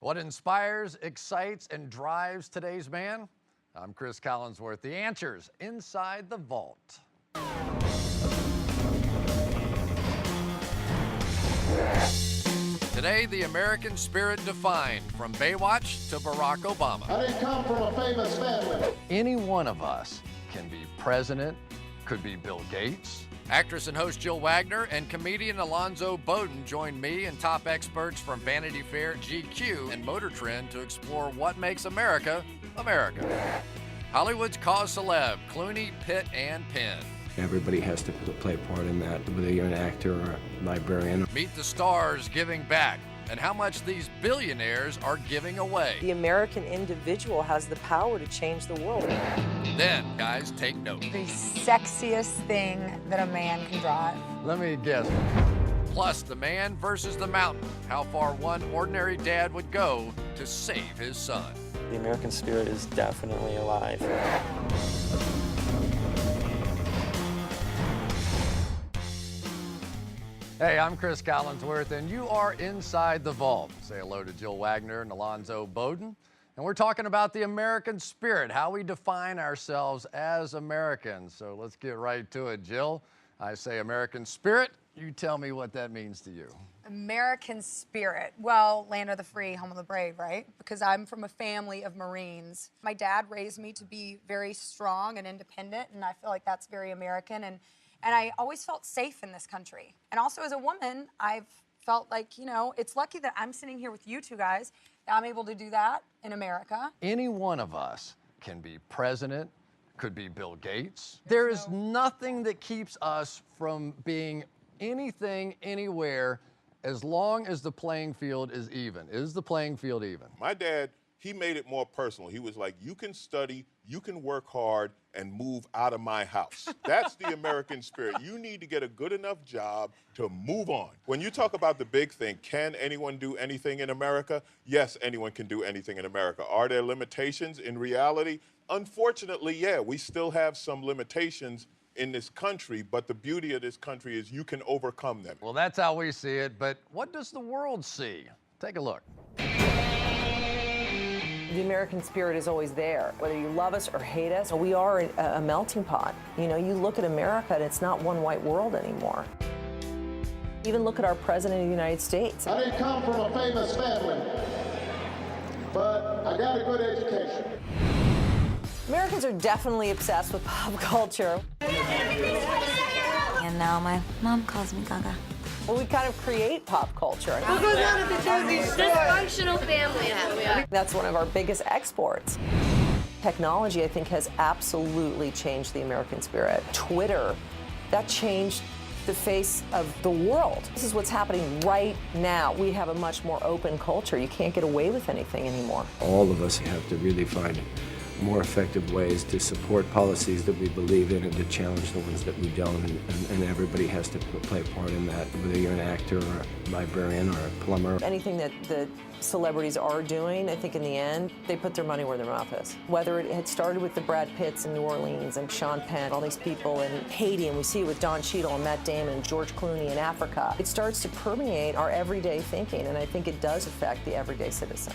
What inspires, excites, and drives today's man? I'm Cris Collinsworth. The answers inside the vault. Today, the American spirit defined, from Baywatch to Barack Obama. I didn't come from a famous family. Any one of us can be president, could be Bill Gates. Actress and host Jill Wagner and comedian Alonzo Bodden join me and top experts from Vanity Fair, GQ, and Motor Trend to explore what makes America, America. Hollywood's cause celeb, Clooney, Pitt, and Penn. Everybody has to play a part in that, whether you're an actor or a librarian. Meet the stars giving back and how much these billionaires are giving away. The American individual has the power to change the world. Then, guys, take note. The sexiest thing that a man can drive. Let me guess. Plus, the man versus the mountain. How far one ordinary dad would go to save his son. The American spirit is definitely alive. Hey, I'm Cris Collinsworth, and you are inside the vault. Say hello to Jill Wagner and Alonzo Bodden. And we're talking about the American spirit, how we define ourselves as Americans. So let's get right to it, Jill. I say American spirit. You tell me what that means to you. American spirit. Well, land of the free, home of the brave, right? Because I'm from a family of Marines. My dad raised me to be very strong and independent, and I feel like that's very American. And I always felt safe in this country. And also as a woman, I've felt like, you know, it's lucky that I'm sitting here with you two guys. I'm able to do that in America. Any one of us can be president, could be Bill Gates. There is nothing that keeps us from being anything, anywhere, as long as the playing field is even. Is the playing field even? My dad, he made it more personal. He was like, you can study, you can work hard, and move out of my house. That's the American spirit. You need to get a good enough job to move on. When you talk about the big thing, can anyone do anything in America? Yes, anyone can do anything in America. Are there limitations in reality? Unfortunately, yeah, we still have some limitations in this country, but the beauty of this country is you can overcome them. Well, that's how we see it, but what does the world see? Take a look. The American spirit is always there. Whether you love us or hate us, we are a melting pot. You know, you look at America and it's not one white world anymore. Even look at our president of the United States. I didn't come from a famous family, but I got a good education. Americans are definitely obsessed with pop culture. And now my mom calls me Gaga. Well, we kind of create pop culture. What goes on at the Jersey Shore? Dysfunctional family. That's one of our biggest exports. Technology, I think, has absolutely changed the American spirit. Twitter, that changed the face of the world. This is what's happening right now. We have a much more open culture. You can't get away with anything anymore. All of us have to really find more effective ways to support policies that we believe in and to challenge the ones that we don't, and everybody has to play a part in that, whether you're an actor or a librarian or a plumber. Anything that the celebrities are doing, I think in the end, they put their money where their mouth is. Whether it had started with the Brad Pitts in New Orleans and Sean Penn, all these people in Haiti, and we see it with Don Cheadle and Matt Damon and George Clooney in Africa, it starts to permeate our everyday thinking, and I think it does affect the everyday citizen.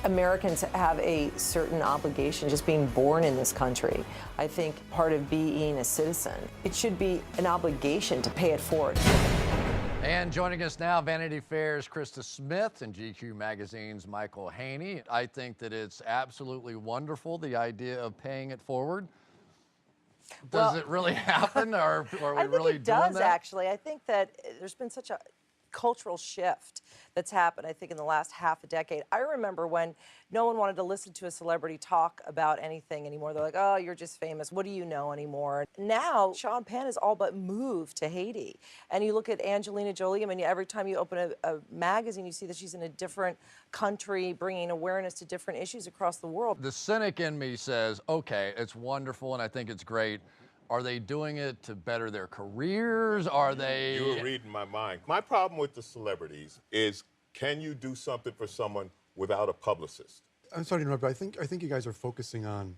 Americans have a certain obligation just being born in this country. I think part of being a citizen, it should be an obligation to pay it forward. And joining us now, Vanity Fair's Krista Smith and GQ Magazine's Michael Haney. I think that it's absolutely wonderful, the idea of paying it forward. Does it really happen, or are we really doing that? I think it does, actually. I think that there's been such a cultural shift that's happened, I think, in the last half a decade. I remember when no one wanted to listen to a celebrity talk about anything anymore. They're like, oh, you're just famous. What do you know anymore? Now, Sean Penn has all but moved to Haiti. And you look at Angelina Jolie, I mean, every time you open a magazine, you see that she's in a different country, bringing awareness to different issues across the world. The cynic in me says, okay, it's wonderful and I think it's great. Are they doing it to better their careers? Are they... You were reading my mind. My problem with the celebrities is, can you do something for someone without a publicist? I'm sorry to interrupt, but I think you guys are focusing on,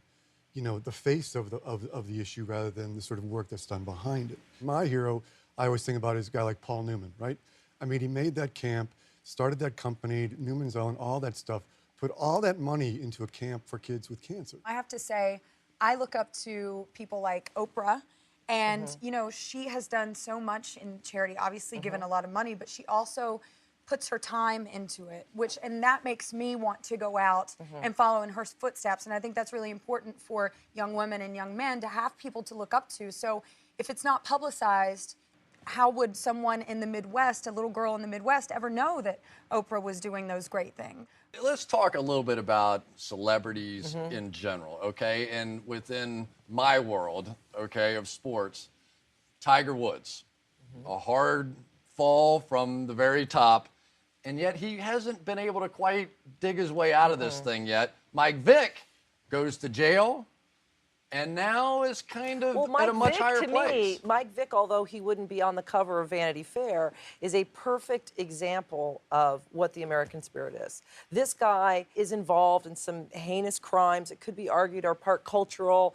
you know, the face of the issue rather than the sort of work that's done behind it. My hero, I always think about, is a guy like Paul Newman, right? I mean, he made that camp started that company, Newman's Own, all that stuff, put all that money into a camp for kids with cancer. I have to say, I look up to people like Oprah, and you know, she has done so much in charity, obviously given a lot of money, but she also puts her time into it, and that makes me want to go out and follow in her footsteps. And I think that's really important for young women and young men to have people to look up to. So if it's not publicized, how would someone in the Midwest, a little girl in the Midwest, ever know that Oprah was doing those great things? Let's talk a little bit about celebrities in general, okay? And within my world, okay, of sports, Tiger Woods, a hard fall from the very top, and yet he hasn't been able to quite dig his way out of this thing yet. Mike Vick goes to jail, and now is kind of at a much higher place. Mike Vick, although he wouldn't be on the cover of Vanity Fair, is a perfect example of what the American spirit is. This guy is involved in some heinous crimes. It could be argued are part cultural,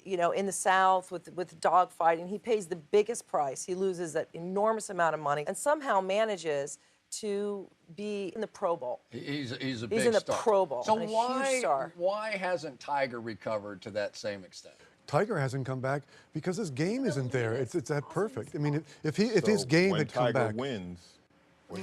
you know, in the South with dog fighting. He pays the biggest price. He loses that enormous amount of money and somehow manages to be in the Pro Bowl. He's a big star. He's in the Pro Bowl. So and a huge star. why hasn't Tiger recovered to that same extent? Tiger hasn't come back because his game isn't there. It's that perfect. I mean, if his game had come back.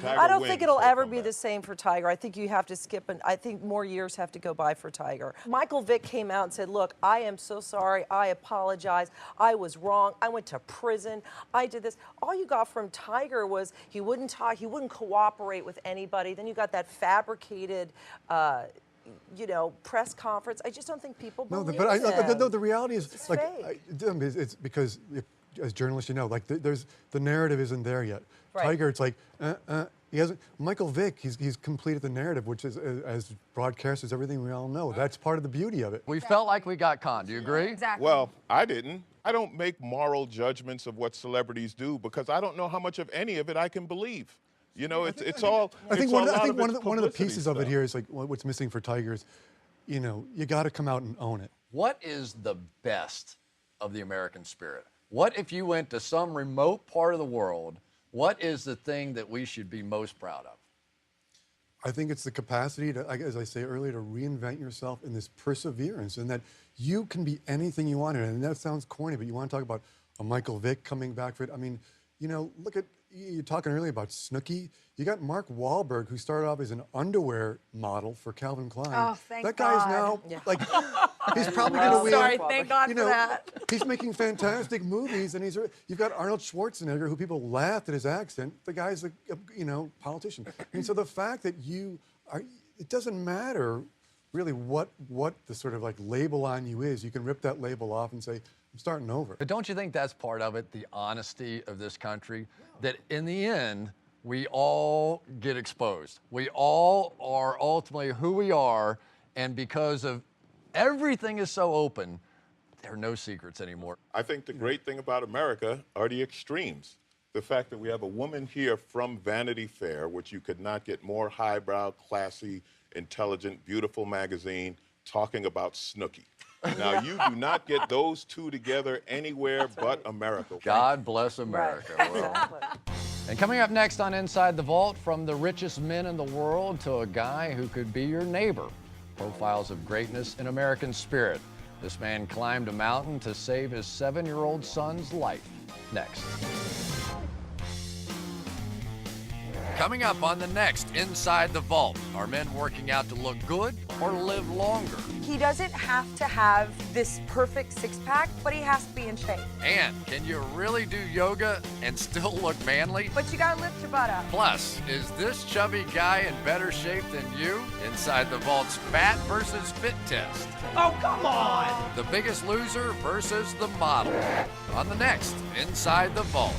I don't think it'll ever be the same for Tiger. I think you have to skip, and I think more years have to go by for Tiger. Michael Vick came out and said, look, I am so sorry. I apologize. I was wrong. I went to prison. I did this. All you got from Tiger was he wouldn't talk. He wouldn't cooperate with anybody. Then you got that fabricated, you know, press conference. I just don't think people believe him. No, the reality is, It's like, fake. it's because, as journalists, you know, like, the narrative isn't there yet. Right. Tiger, it's like, he hasn't. Michael Vick, he's completed the narrative, which is, as broadcasters, everything we all know. That's part of the beauty of it. We felt like we got conned. Do you agree? Exactly. Well, I didn't. I don't make moral judgments of what celebrities do because I don't know how much of any of it I can believe. You know, it's all. I think one of the pieces stuff. of it here is like what's missing for Tiger is, you know, you got to come out and own it. What is the best of the American spirit? What if you went to some remote part of the world? What is the thing that we should be most proud of? I think it's the capacity to, as I say earlier, to reinvent yourself in this perseverance, and that you can be anything you want. And that sounds corny, but you want to talk about a Michael Vick coming back for it. I mean, you know, look at, you're talking earlier about Snooki. You got Mark Wahlberg, who started off as an underwear model for Calvin Klein. Oh, thank that guy's God. now, like, he's probably going to win. Sorry, thank God you for know, that. He's making fantastic movies, and you've got Arnold Schwarzenegger, who people laughed at his accent. The guy's a you know, politician. And so the fact that you are, it doesn't matter really what the sort of like label on you is. You can rip that label off and say, I'm starting over. But don't you think that's part of it, the honesty of this country? That in the end, we all get exposed. We all are ultimately who we are, and because of everything is so open, there are no secrets anymore. I think the great thing about America are the extremes. The fact that we have a woman here from Vanity Fair, which you could not get more highbrow, classy, intelligent, beautiful magazine, talking about Snooki. Now, you do not get those two together anywhere but America. God bless America. Right. Well, Exactly. and coming up next on Inside the Vault, from the richest men in the world to a guy who could be your neighbor. Profiles of greatness in American spirit. This man climbed a mountain to save his 7-year-old son's life. Next. Coming up on the next Inside the Vault, are men working out to look good or live longer? He doesn't have to have this perfect six-pack, but he has to be in shape. And can you really do yoga and still look manly? But you gotta lift your butt up. Plus, is this chubby guy in better shape than you? Inside the Vault's fat versus fit test. Oh, come on! The biggest loser versus the model. On the next Inside the Vault.